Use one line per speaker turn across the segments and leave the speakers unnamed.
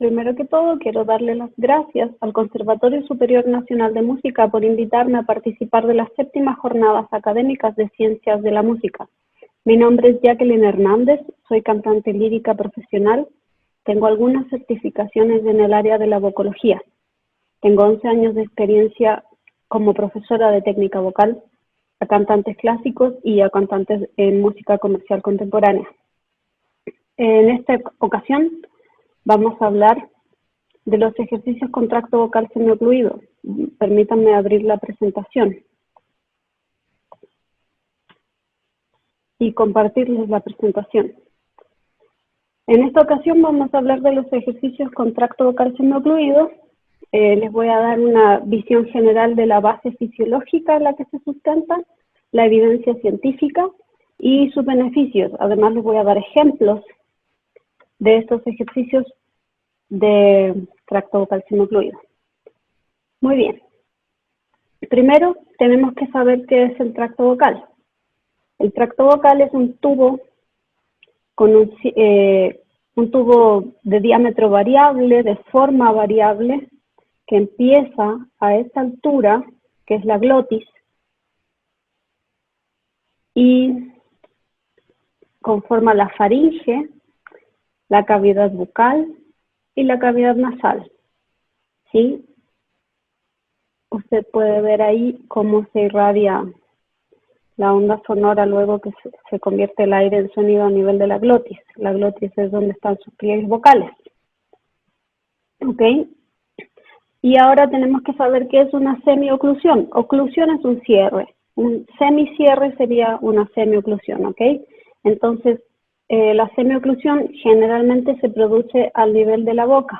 Primero que todo, quiero darle las gracias al Conservatorio Superior Nacional de Música por invitarme a participar de las 7ª Jornadas Académicas de Ciencias de la Música. Mi nombre es Jacqueline Hernández, soy cantante lírica profesional, tengo algunas certificaciones en el área de la vocología. Tengo 11 años de experiencia como profesora de técnica vocal a cantantes clásicos y a cantantes en música comercial contemporánea. En esta ocasión vamos a hablar de los ejercicios con tracto vocal semiocluido. Permítanme abrir la presentación y compartirles la presentación. En esta ocasión vamos a hablar de los ejercicios con tracto vocal semiocluido. Les voy a dar una visión general de la base fisiológica en la que se sustenta, la evidencia científica y sus beneficios. Además les voy a dar ejemplos de estos ejercicios de tracto vocal semiocluido. Muy bien. Primero tenemos que saber qué es el tracto vocal. El tracto vocal es un tubo con un tubo de diámetro variable, de forma variable, que empieza a esta altura, que es la glotis, y conforma la faringe, la cavidad bucal y la cavidad nasal. ¿Sí? Usted puede ver ahí cómo se irradia la onda sonora luego que se convierte el aire en sonido a nivel de la glotis. La glotis es donde están sus pliegues vocales. ¿Ok? Y ahora tenemos que saber qué es una semioclusión. Oclusión es un cierre. Un semicierre sería una semioclusión, ¿ok? Entonces, la semioclusión generalmente se produce al nivel de la boca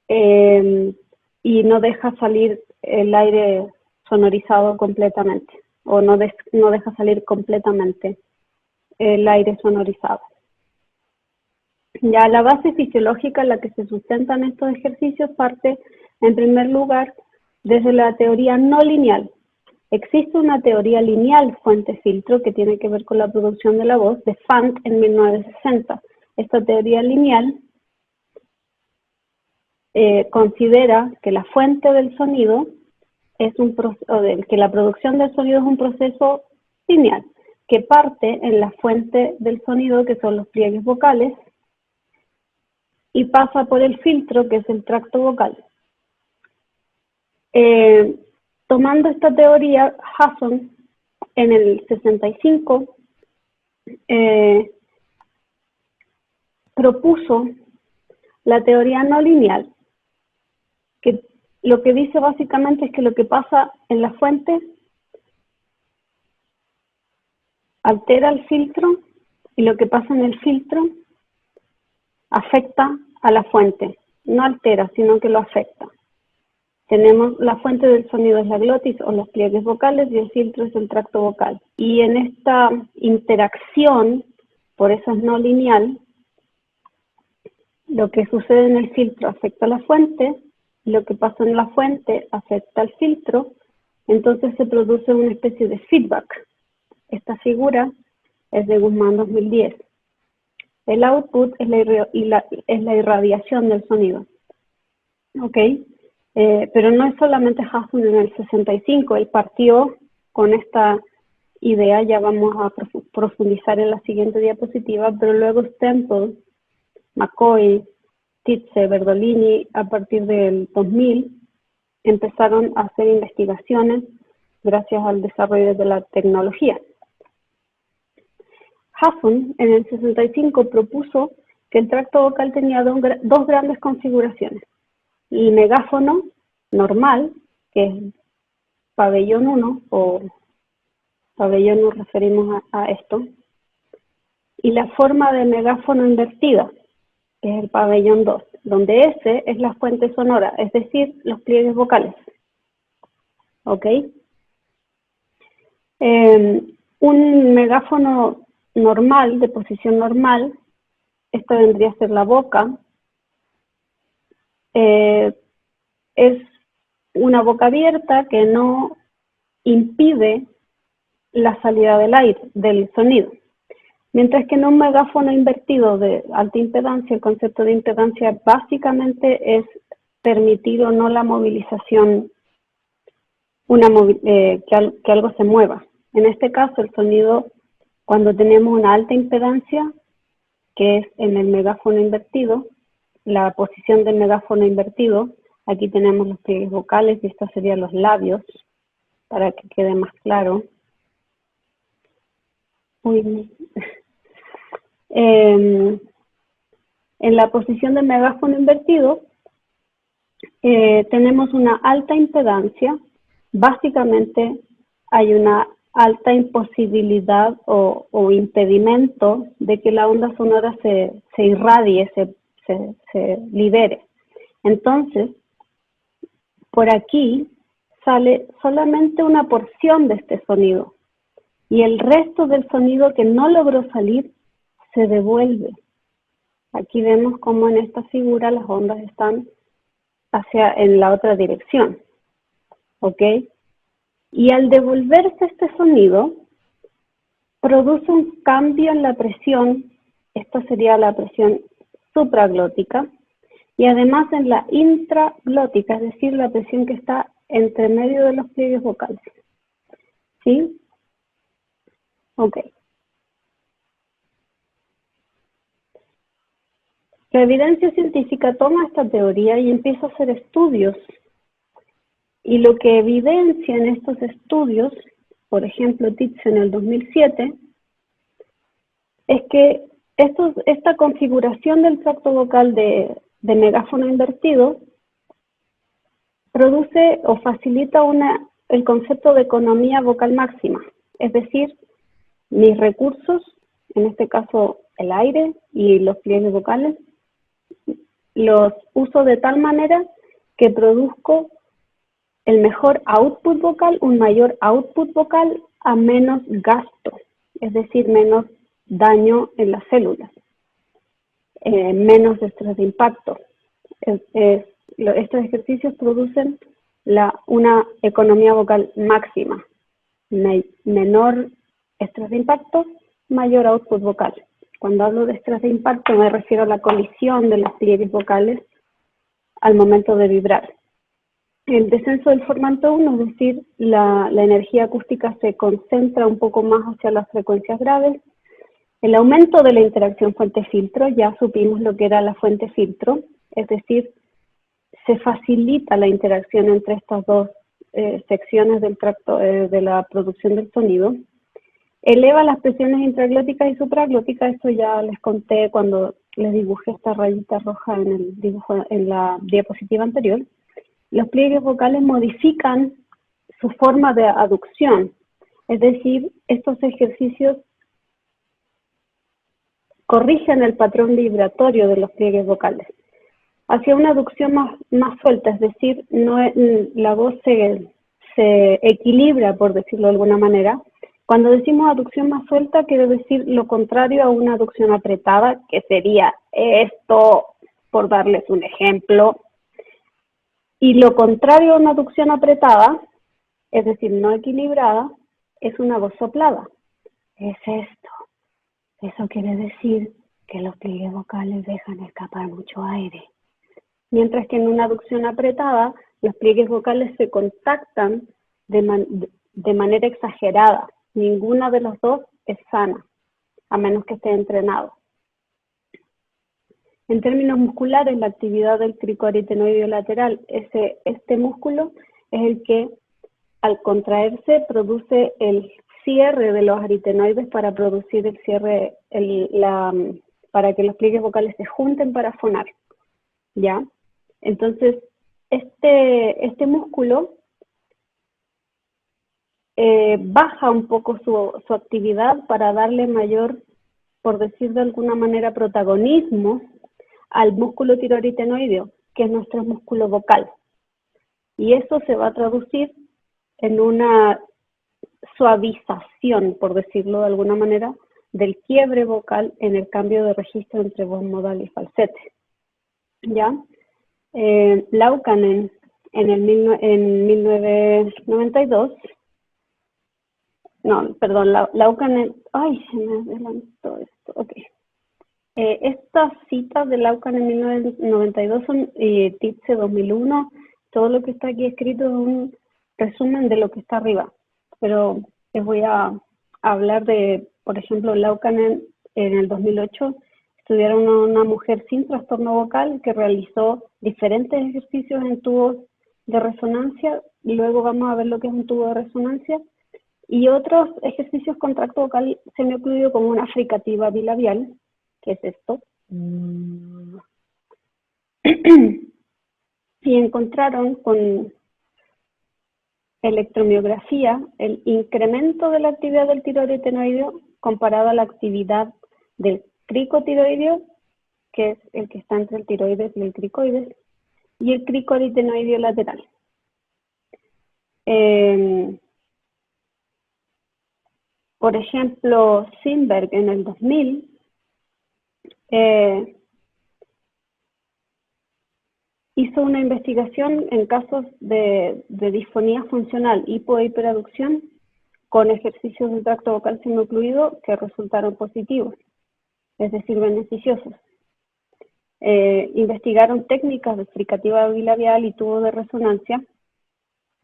y no deja salir el aire sonorizado completamente, o no deja salir completamente el aire sonorizado. Ya la base fisiológica en la que se sustentan estos ejercicios parte, en primer lugar, desde la teoría no lineal. Existe una teoría lineal fuente-filtro que tiene que ver con la producción de la voz de Funk en 1960. Esta teoría lineal considera que la fuente del sonido es que la producción del sonido es un proceso lineal, que parte en la fuente del sonido, que son los pliegues vocales, y pasa por el filtro, que es el tracto vocal. Tomando esta teoría, Hudson en el 65 propuso la teoría no lineal, que lo que dice básicamente es que lo que pasa en la fuente altera el filtro y lo que pasa en el filtro afecta a la fuente. No altera, sino que lo afecta. Tenemos la fuente del sonido es la glotis o los pliegues vocales y el filtro es el tracto vocal. Y en esta interacción, por eso es no lineal, lo que sucede en el filtro afecta a la fuente, y lo que pasa en la fuente afecta al filtro, entonces se produce una especie de feedback. Esta figura es de Guzmán 2010. El output es la irradiación del sonido. ¿Ok? Pero no es solamente Hudson en el 65, él partió con esta idea, ya vamos a profundizar en la siguiente diapositiva, pero luego Stemple, McCoy, Titze, Berdolini, a partir del 2000, empezaron a hacer investigaciones gracias al desarrollo de la tecnología. Hudson en el 65 propuso que el tracto vocal tenía dos grandes configuraciones. El megáfono normal, que es pabellón 1, o pabellón nos referimos a esto, y la forma de megáfono invertida, que es el pabellón 2, donde S es la fuente sonora, es decir, los pliegues vocales. ¿Ok? Un megáfono normal, de posición normal, esto vendría a ser la boca, es una boca abierta que no impide la salida del aire, del sonido. Mientras que en un megáfono invertido de alta impedancia, el concepto de impedancia básicamente es permitir o no la movilización, que algo se mueva. En este caso, el sonido, cuando tenemos una alta impedancia, que es en el megáfono invertido, la posición del megáfono invertido, aquí tenemos los pliegues vocales y estos serían los labios, para que quede más claro. En la posición del megáfono invertido, tenemos una alta impedancia. Básicamente hay una alta imposibilidad o impedimento de que la onda sonora se irradie, se libere. Entonces, por aquí sale solamente una porción de este sonido y el resto del sonido que no logró salir se devuelve. Aquí vemos cómo en esta figura las ondas están en la otra dirección, ¿ok? Y al devolverse este sonido, produce un cambio en la presión, esta sería la presión supraglótica, y además en la intraglótica, es decir, la presión que está entre medio de los pliegues vocales. ¿Sí? Ok. La evidencia científica toma esta teoría y empieza a hacer estudios. Y lo que evidencia en estos estudios, por ejemplo, Titz en el 2007, es que esta configuración del tracto vocal de megáfono invertido produce o facilita el concepto de economía vocal máxima. Es decir, mis recursos, en este caso el aire y los pliegues vocales, los uso de tal manera que produzco el mejor output vocal, un mayor output vocal a menos gasto, es decir, menos daño en las células, menos estrés de impacto. Estos ejercicios producen una economía vocal máxima, menor estrés de impacto, mayor output vocal. Cuando hablo de estrés de impacto me refiero a la colisión de los pliegues vocales al momento de vibrar. El descenso del formante 1, es decir, la energía acústica se concentra un poco más hacia las frecuencias graves. El aumento de la interacción fuente-filtro, ya supimos lo que era la fuente-filtro, es decir, se facilita la interacción entre estas dos secciones del tracto de la producción del sonido. Eleva las presiones intraglóticas y supraglóticas, esto ya les conté cuando les dibujé esta rayita roja en la diapositiva anterior. Los pliegues vocales modifican su forma de aducción, es decir, estos ejercicios corrigen el patrón vibratorio de los pliegues vocales hacia una aducción más suelta, es decir, la voz se equilibra, por decirlo de alguna manera. Cuando decimos aducción más suelta, quiere decir lo contrario a una aducción apretada, que sería esto, por darles un ejemplo. Y lo contrario a una aducción apretada, es decir, no equilibrada, es una voz soplada. Es esto. Eso quiere decir que los pliegues vocales dejan escapar mucho aire. Mientras que en una aducción apretada, los pliegues vocales se contactan de manera exagerada. Ninguna de los dos es sana, a menos que esté entrenado. En términos musculares, la actividad del cricoaritenoideo lateral, este músculo es el que al contraerse produce el cierre de los aritenoides para producir el cierre, para que los pliegues vocales se junten para fonar, ¿ya? Entonces, este músculo baja un poco su actividad para darle mayor, por decir de alguna manera, protagonismo al músculo tiroaritenoideo, que es nuestro músculo vocal. Y eso se va a traducir en una suavización, por decirlo de alguna manera, del quiebre vocal en el cambio de registro entre voz modal y falsete. ¿Ya? Laukkanen en 1992 no, perdón, Laukkanen, ay, se me adelantó esto, ok. Estas citas de Laukkanen en 1992 son TIPSE 2001, todo lo que está aquí escrito es un resumen de lo que está arriba, pero les voy a hablar de, por ejemplo, Laukkanen en el 2008, estudiaron a una mujer sin trastorno vocal que realizó diferentes ejercicios en tubos de resonancia, y luego vamos a ver lo que es un tubo de resonancia, y otros ejercicios con tracto vocal semiocluido como una fricativa bilabial, que es esto. Y encontraron con electromiografía el incremento de la actividad del tiroideo tenoideo comparado a la actividad del cricotiroideo, que es el que está entre el tiroides y el cricoides, y el cricoaritenoideo lateral. Por ejemplo, Simberg en el 2000 hizo una investigación en casos de disfonía funcional, hipo e hiperaducción, con ejercicios del tracto vocal semiocluido que resultaron positivos, es decir, beneficiosos. Investigaron técnicas de fricativa bilabial y tubo de resonancia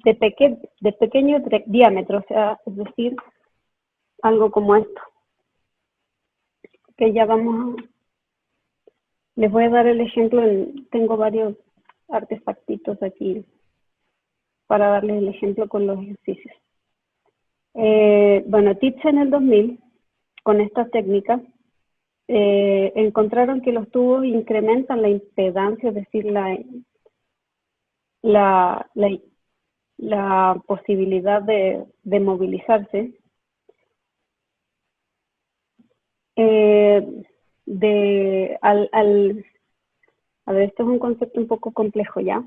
de pequeño diámetro, o sea, es decir, algo como esto. Que ya vamos a... Les voy a dar el ejemplo, tengo varios artefactitos aquí para darles el ejemplo con los ejercicios. Bueno, TIPSE en el 2000, con estas técnicas, encontraron que los tubos incrementan la impedancia, es decir, la posibilidad de movilizarse, a ver, esto es un concepto un poco complejo ya.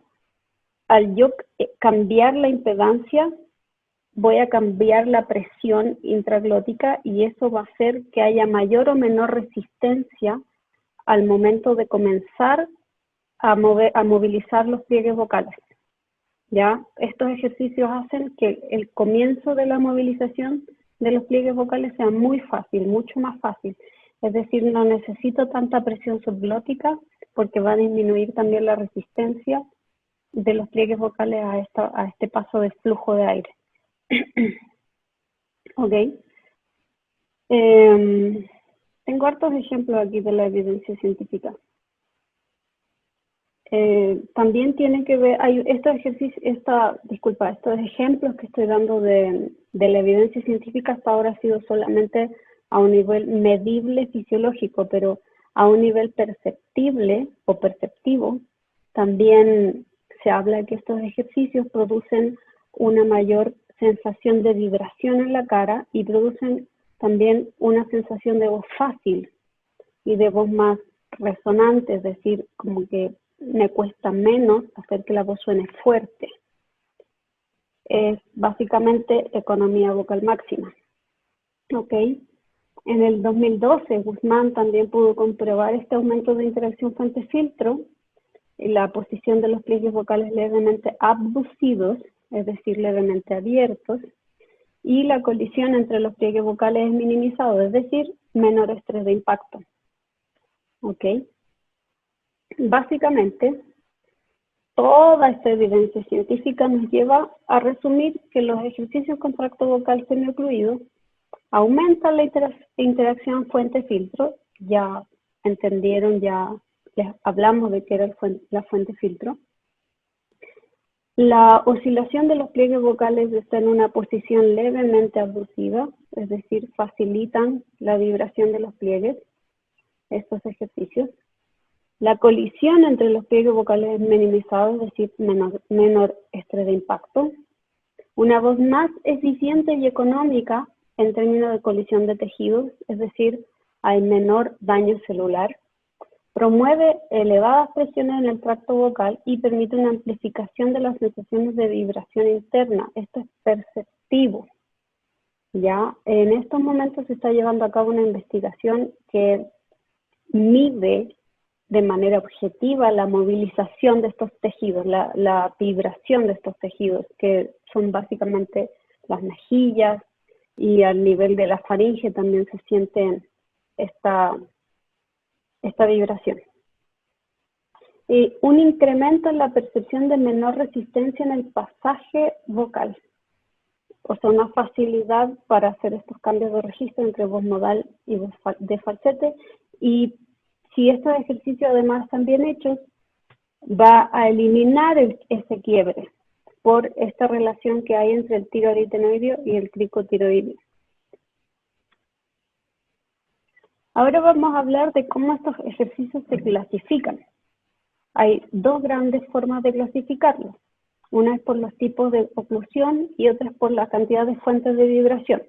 Al yo cambiar la impedancia, voy a cambiar la presión intraglótica y eso va a hacer que haya mayor o menor resistencia al momento de comenzar a movilizar los pliegues vocales. ¿Ya? Estos ejercicios hacen que el comienzo de la movilización de los pliegues vocales sea muy fácil, mucho más fácil. Es decir, no necesito tanta presión subglótica porque va a disminuir también la resistencia de los pliegues vocales a este paso de flujo de aire. Ok. Tengo hartos ejemplos aquí de la evidencia científica. También tiene que ver, hay estos ejemplos que estoy dando de la evidencia científica hasta ahora ha sido solamente a un nivel medible fisiológico, pero a un nivel perceptible o perceptivo, también se habla que estos ejercicios producen una mayor sensación de vibración en la cara y producen también una sensación de voz fácil y de voz más resonante, es decir, como que me cuesta menos hacer que la voz suene fuerte. Es básicamente economía vocal máxima. Ok. En el 2012, Guzmán también pudo comprobar este aumento de interacción fuente-filtro y la posición de los pliegues vocales levemente abducidos, es decir, levemente abiertos, y la colisión entre los pliegues vocales es minimizado, es decir, menor estrés de impacto. Ok. Básicamente, toda esta evidencia científica nos lleva a resumir que los ejercicios con tracto vocal semiocluido aumentan la interacción fuente-filtro. Ya entendieron, ya les hablamos de qué era la fuente-filtro. La oscilación de los pliegues vocales está en una posición levemente abducida, es decir, facilitan la vibración de los pliegues, estos ejercicios. La colisión entre los pliegues vocales es minimizada, es decir, menor estrés de impacto. Una voz más eficiente y económica en términos de colisión de tejidos, es decir, hay menor daño celular. Promueve elevadas presiones en el tracto vocal y permite una amplificación de las sensaciones de vibración interna. Esto es perceptivo. Ya en estos momentos se está llevando a cabo una investigación que mide de manera objetiva la movilización de estos tejidos, la vibración de estos tejidos, que son básicamente las mejillas, y al nivel de la faringe también se siente esta vibración. Y un incremento en la percepción de menor resistencia en el pasaje vocal. O sea, una facilidad para hacer estos cambios de registro entre voz modal y voz de falsete. Y si estos ejercicios además están bien hechos, va a eliminar ese quiebre por esta relación que hay entre el tiroaritenoideo y el cricotiroideo. Ahora vamos a hablar de cómo estos ejercicios se clasifican. Hay dos grandes formas de clasificarlos. Una es por los tipos de oclusión y otra es por la cantidad de fuentes de vibración.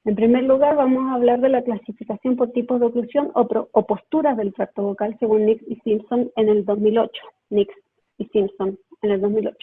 En primer lugar, vamos a hablar de la clasificación por tipos de oclusión o posturas del tracto vocal según Nix y Simpson en el 2008. Nix y Simpson en el 2008.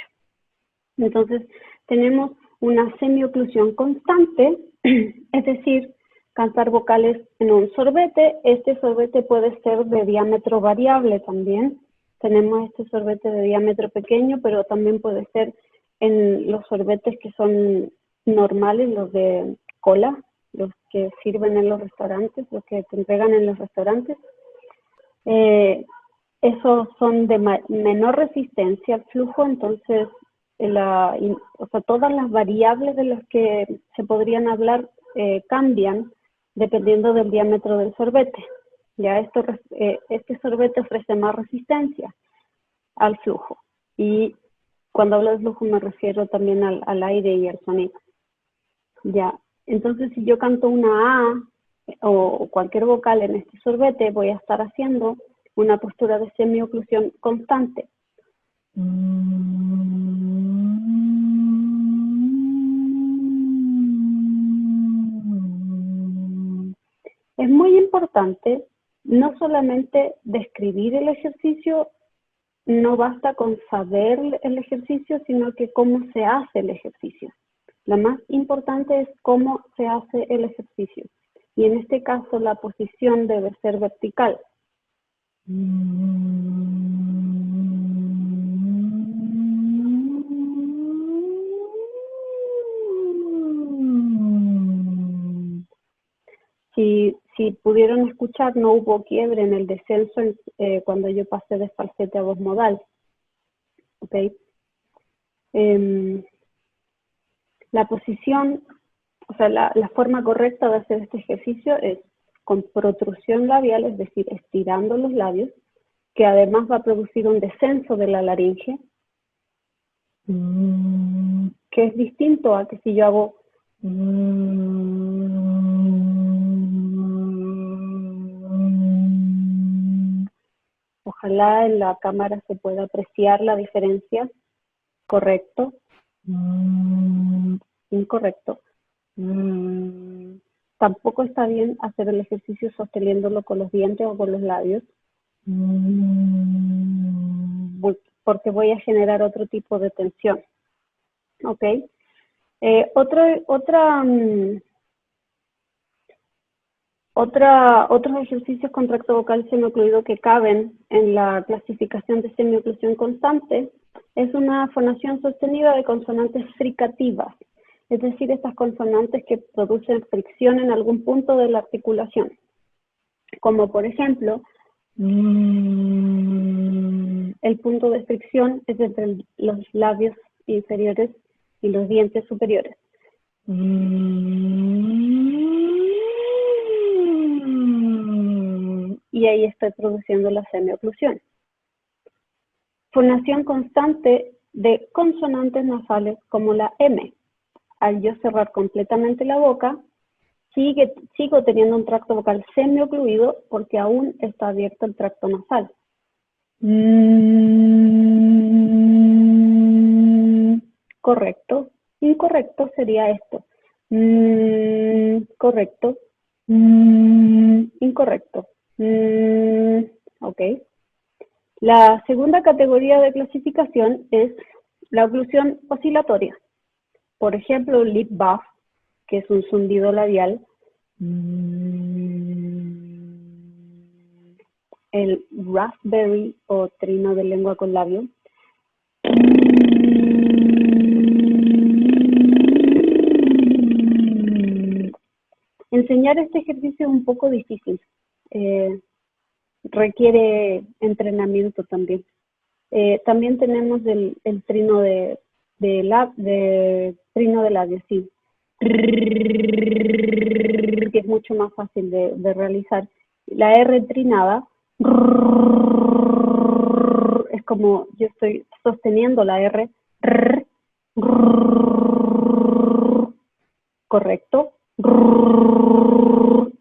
Entonces, tenemos una semioclusión constante, es decir, cantar vocales en un sorbete. Este sorbete puede ser de diámetro variable también. Tenemos este sorbete de diámetro pequeño, pero también puede ser en los sorbetes que son normales, los de cola, los que sirven en los restaurantes, los que te entregan en los restaurantes. Esos son de menor resistencia al flujo, entonces todas las variables de las que se podrían hablar cambian dependiendo del diámetro del sorbete. Ya este sorbete ofrece más resistencia al flujo. Y cuando hablo de flujo me refiero también al aire y al sonido. Ya, entonces si yo canto una A o cualquier vocal en este sorbete, voy a estar haciendo una postura de semioclusión constante. Es muy importante no solamente describir el ejercicio, no basta con saber el ejercicio, sino que cómo se hace el ejercicio. Lo más importante es cómo se hace el ejercicio. Y en este caso la posición debe ser vertical. Si pudieron escuchar, no hubo quiebre en el descenso cuando yo pasé de falsete a voz modal. ¿Okay? La posición, o sea, la forma correcta de hacer este ejercicio es con protrusión labial, es decir, estirando los labios, que además va a producir un descenso de la laringe, que es distinto a que si yo hago ojalá en la cámara se pueda apreciar la diferencia. Correcto. Incorrecto. Tampoco está bien hacer el ejercicio sosteniéndolo con los dientes o con los labios. Porque voy a generar otro tipo de tensión. ¿Ok? Otros ejercicios con tracto vocal semiocluido que caben en la clasificación de semioclusión constante es una fonación sostenida de consonantes fricativas, es decir, estas consonantes que producen fricción en algún punto de la articulación, como por ejemplo, el punto de fricción es entre los labios inferiores y los dientes superiores. Y ahí estoy produciendo la semioclusión. Fonación constante de consonantes nasales como la M. Al yo cerrar completamente la boca, sigo teniendo un tracto vocal semiocluido porque aún está abierto el tracto nasal. Correcto. Incorrecto sería esto. Correcto. Incorrecto. Ok. La segunda categoría de clasificación es la oclusión oscilatoria. Por ejemplo, lip buff, que es un zumbido labial. El raspberry o trino de lengua con labio. Enseñar este ejercicio es un poco difícil. Requiere entrenamiento también. También tenemos el trino de trino de labios, sí, que es mucho más fácil de realizar. La R trinada es como yo estoy sosteniendo la R, correcto,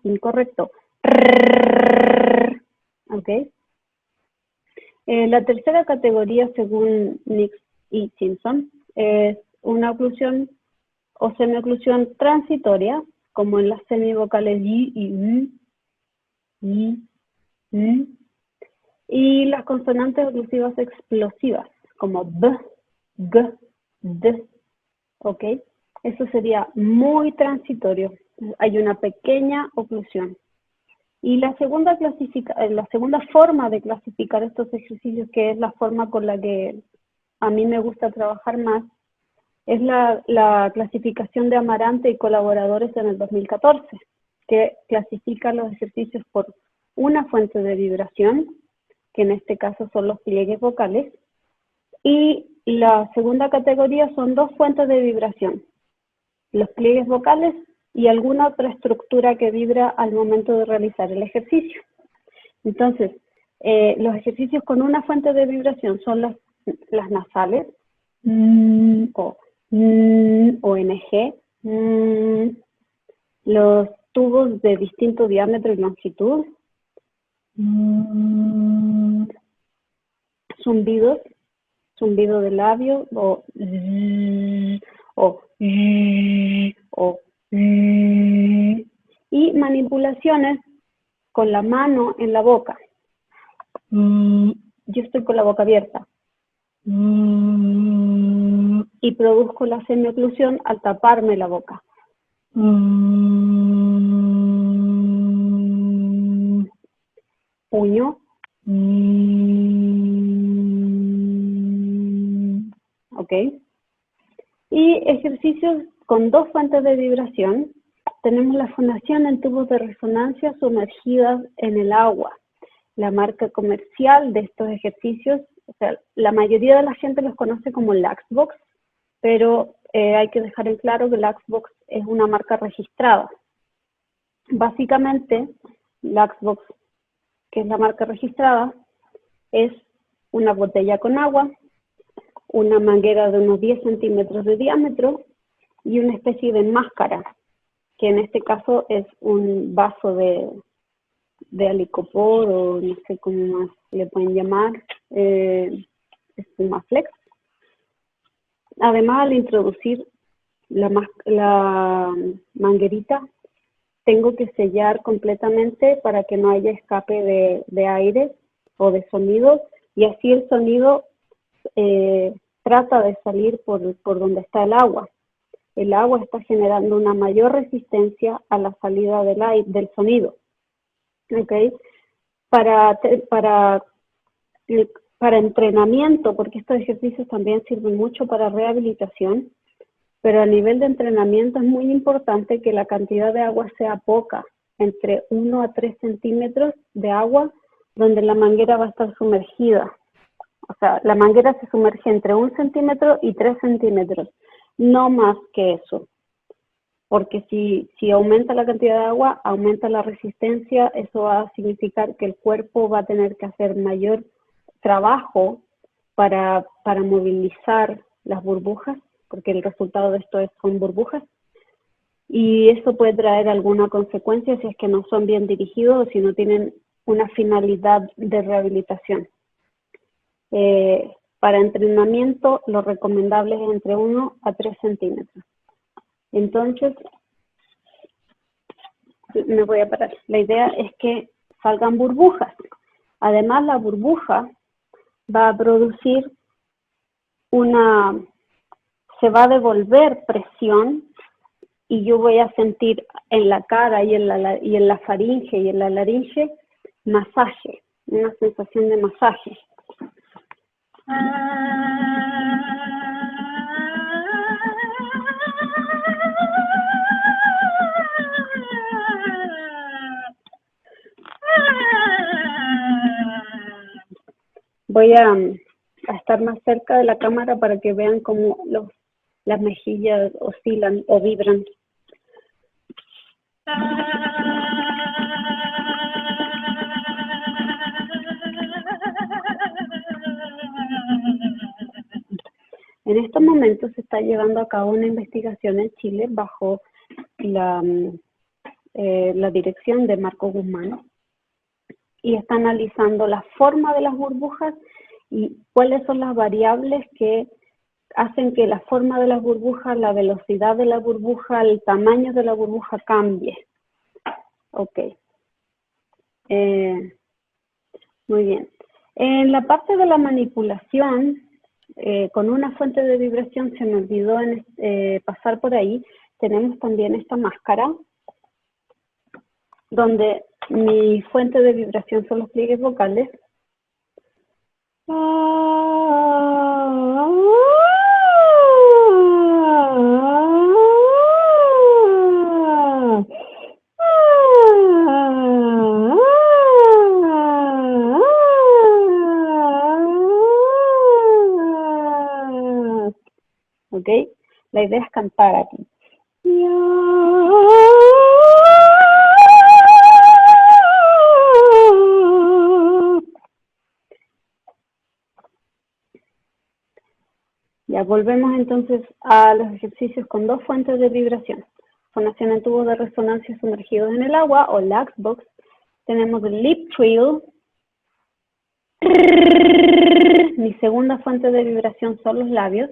incorrecto, ¿ok? La tercera categoría, según Nix y Simpson, es una oclusión o semioclusión transitoria, como en las semivocales y y, y las consonantes oclusivas explosivas, como b, g, d, ¿ok? Eso sería muy transitorio. Hay una pequeña oclusión. Y la segunda forma de clasificar estos ejercicios, que es la forma con la que a mí me gusta trabajar más, es la clasificación de Amarante y colaboradores en el 2014, que clasifica los ejercicios por una fuente de vibración, que en este caso son los pliegues vocales, y la segunda categoría son dos fuentes de vibración, los pliegues vocales y alguna otra estructura que vibra al momento de realizar el ejercicio. Entonces, los ejercicios con una fuente de vibración son las nasales, o ONG, los tubos de distinto diámetro y longitud, zumbidos, zumbido de labio, o y manipulaciones con la mano en la boca. Yo estoy con la boca abierta y produzco la semioclusión al taparme la boca. Puño. ¿Ok? Y ejercicios con dos fuentes de vibración. Tenemos la fonación en tubos de resonancia sumergidas en el agua. La marca comercial de estos ejercicios, o sea, la mayoría de la gente los conoce como Laxbox, pero hay que dejar en claro que Laxbox es una marca registrada. Básicamente, Laxbox, que es la marca registrada, es una botella con agua, una manguera de unos 10 centímetros de diámetro y una especie de máscara, que en este caso es un vaso de alicopor, o no sé cómo más le pueden llamar, Espumaflex. Además, al introducir la manguerita, tengo que sellar completamente para que no haya escape de aire o de sonido, y así el sonido trata de salir por donde está el agua. El agua está generando una mayor resistencia a la salida del sonido. ¿Okay? Para entrenamiento, porque estos ejercicios también sirven mucho para rehabilitación, pero a nivel de entrenamiento es muy importante que la cantidad de agua sea poca, entre 1 a 3 centímetros de agua, donde la manguera va a estar sumergida. O sea, la manguera se sumerge entre 1 centímetro y 3 centímetros, no más que eso. Porque si aumenta la cantidad de agua, aumenta la resistencia, eso va a significar que el cuerpo va a tener que hacer mayor trabajo para movilizar las burbujas, porque el resultado de esto son burbujas, y eso puede traer alguna consecuencia si es que no son bien dirigidos o si no tienen una finalidad de rehabilitación. Para entrenamiento, lo recomendable es entre 1 a 3 centímetros. Entonces, me voy a parar. La idea es que salgan burbujas. Además, la burbuja va a producir se va a devolver presión, y yo voy a sentir en la cara y en la faringe y en la laringe masaje, una sensación de masaje. Voy a estar más cerca de la cámara para que vean cómo las mejillas oscilan o vibran. En estos momentos se está llevando a cabo una investigación en Chile bajo la dirección de Marco Guzmán y está analizando la forma de las burbujas y cuáles son las variables que hacen que la forma de las burbujas, la velocidad de la burbuja, el tamaño de la burbuja cambie. Ok. Muy bien. En la parte de la manipulación, con una fuente de vibración, se me olvidó pasar por ahí, tenemos también esta máscara, donde mi fuente de vibración son los pliegues vocales. ¿Ok? La idea es cantar aquí. Ya volvemos entonces a los ejercicios con dos fuentes de vibración. Fonación en tubos de resonancia sumergidos en el agua o Laxbox. Tenemos el lip trill. Mi segunda fuente de vibración son los labios.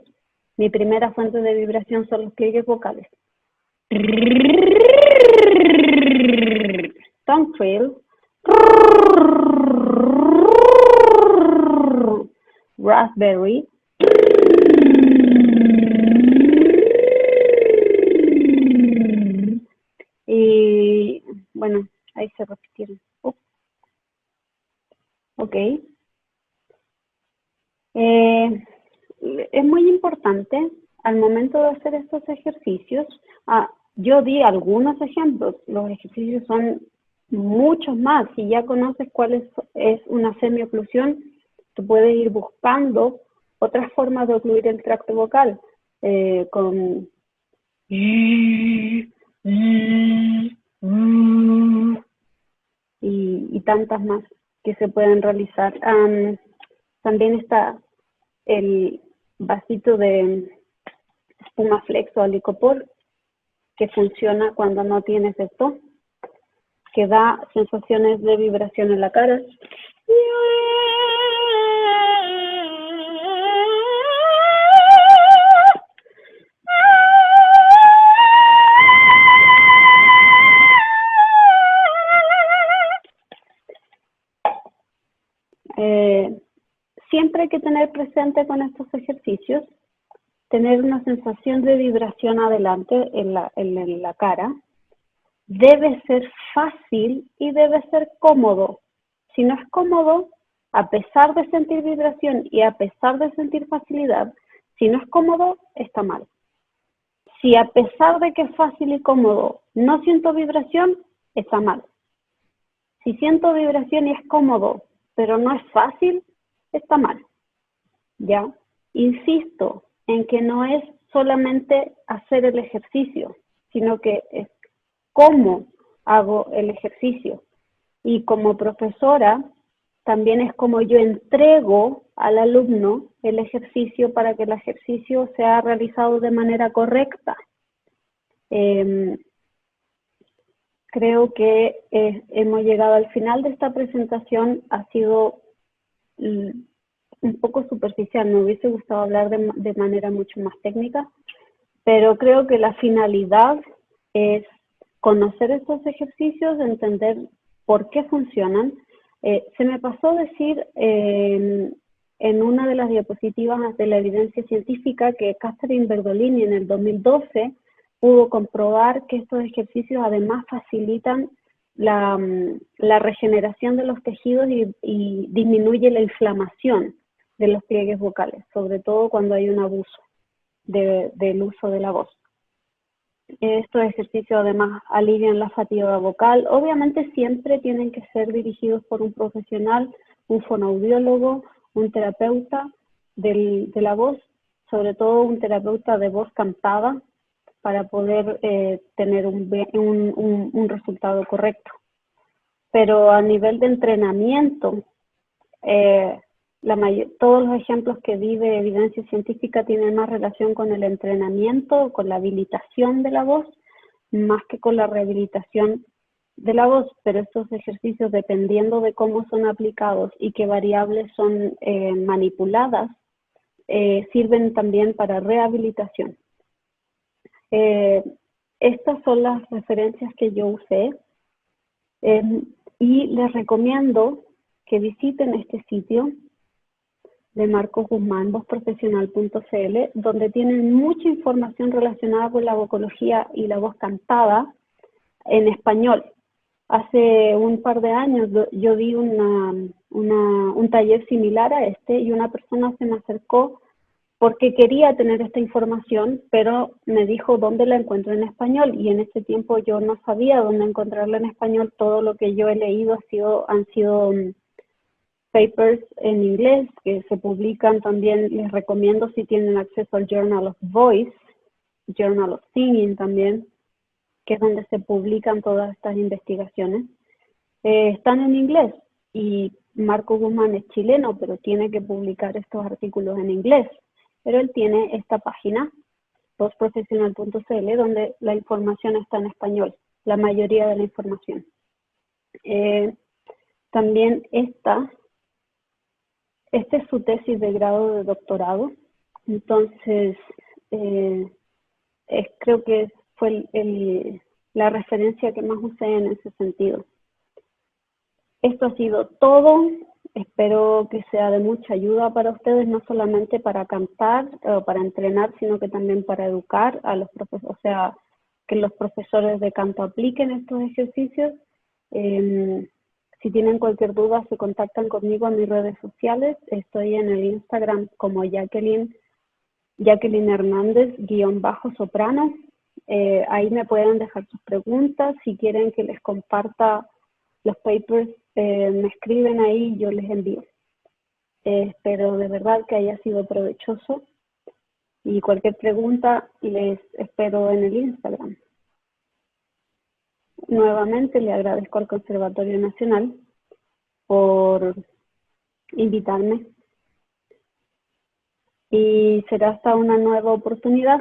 Mi primera fuente de vibración son los pliegues vocales. Tongue trill. Raspberry. Y bueno, ahí se repitieron. Ok. Es muy importante al momento de hacer estos ejercicios. Yo di algunos ejemplos, los ejercicios son muchos más. Si ya conoces cuál es una semioclusión, tú puedes ir buscando otras formas de ocluir el tracto vocal con y tantas más que se pueden realizar. También está el vasito de espuma flex o alicopor que funciona cuando no tienes esto, que da sensaciones de vibración en la cara. Siempre hay que tener presente con estos ejercicios, tener una sensación de vibración adelante en la cara. Debe ser fácil y debe ser cómodo. Si no es cómodo, a pesar de sentir vibración y a pesar de sentir facilidad, si no es cómodo, está mal. Si a pesar de que es fácil y cómodo, no siento vibración, está mal. Si siento vibración y es cómodo, pero no es fácil, está mal. ¿Ya? Insisto en que no es solamente hacer el ejercicio, sino que es cómo hago el ejercicio. Y como profesora, también es como yo entrego al alumno el ejercicio para que el ejercicio sea realizado de manera correcta. Creo que hemos llegado al final de esta presentación. Ha sido un poco superficial, me hubiese gustado hablar de manera mucho más técnica, pero creo que la finalidad es conocer estos ejercicios, entender por qué funcionan. Se me pasó decir en una de las diapositivas de la evidencia científica que Catherine Berdolini en el 2012 pudo comprobar que estos ejercicios además facilitan la regeneración de los tejidos y disminuye la inflamación de los pliegues vocales, sobre todo cuando hay un abuso del uso de la voz. Estos ejercicios además alivian la fatiga vocal. Obviamente siempre tienen que ser dirigidos por un profesional, un fonoaudiólogo un terapeuta de la voz, sobre todo un terapeuta de voz cantada, para poder tener un resultado correcto. Pero a nivel de entrenamiento, todos los ejemplos que di de evidencia científica tienen más relación con el entrenamiento, con la habilitación de la voz, más que con la rehabilitación de la voz, pero estos ejercicios, dependiendo de cómo son aplicados y qué variables son manipuladas, sirven también para rehabilitación. Estas son las referencias que yo usé y les recomiendo que visiten este sitio de Marcos Guzmán, vozprofesional.cl, donde tienen mucha información relacionada con la vocología y la voz cantada en español. Hace un par de años yo di un taller similar a este y una persona se me acercó porque quería tener esta información, pero me dijo dónde la encuentro en español, y en ese tiempo yo no sabía dónde encontrarla en español. Todo lo que yo he leído han sido papers en inglés que se publican también. Les recomiendo, si tienen acceso al Journal of Voice, Journal of Singing también, que es donde se publican todas estas investigaciones. Están en inglés, y Marco Guzmán es chileno, pero tiene que publicar estos artículos en inglés. Pero él tiene esta página, vozprofesional.cl, donde la información está en español, la mayoría de la información. También esta es su tesis de grado de doctorado, entonces creo que fue la referencia que más usé en ese sentido. Esto ha sido todo. Espero que sea de mucha ayuda para ustedes, no solamente para cantar o para entrenar, sino que también para educar a los profesores, o sea, que los profesores de canto apliquen estos ejercicios. Si tienen cualquier duda, se contactan conmigo en mis redes sociales. Estoy en el Instagram como Jacqueline Hernández _soprano. Ahí me pueden dejar sus preguntas. Si quieren que les comparta los papers, me escriben ahí y yo les envío. Espero de verdad que haya sido provechoso, y cualquier pregunta les espero en el Instagram. Nuevamente le agradezco al Conservatorio Nacional por invitarme, y será hasta una nueva oportunidad.